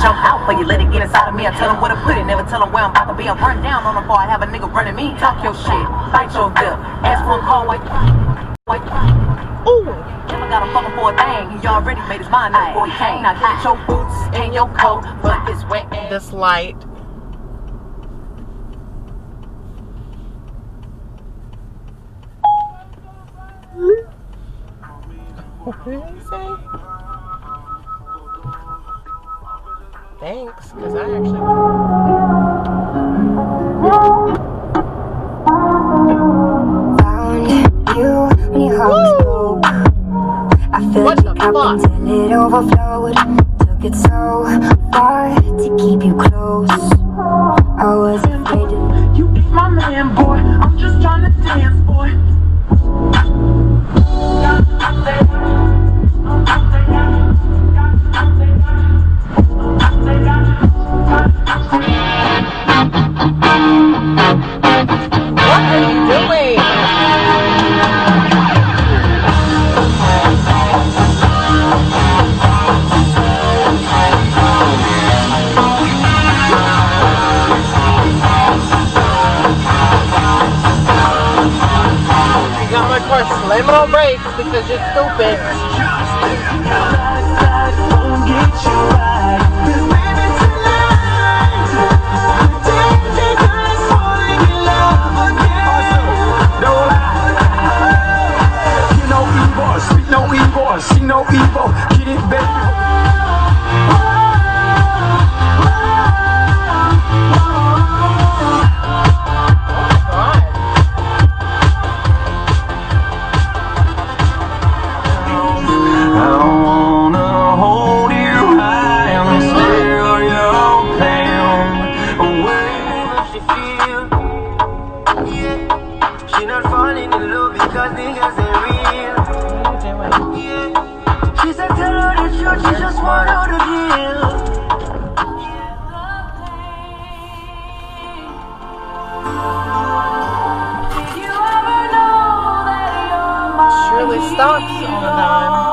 jump out for you, let it get inside of me. I tell them where to put it, never tell them where I'm about to be. I'm run down on the bar, I have a nigga running me. Talk your shit, bite your lip, ask for a call, wait. Ooh, never got him fucking for a thing. He already made his mind up before he came. Now get your boots and your coat, but it's wet. This light. What did he say? Thanks, because I actually found you when your heart was broke. I filled your cup until it overflowed. Took it so far to keep you close. I was afraid to. You ain't my man, boy. I'm just trying to dance, boy. What are you doing? You got my car slamming on brakes because you're stupid. See no evil, get it, baby. Surely stops on a dime.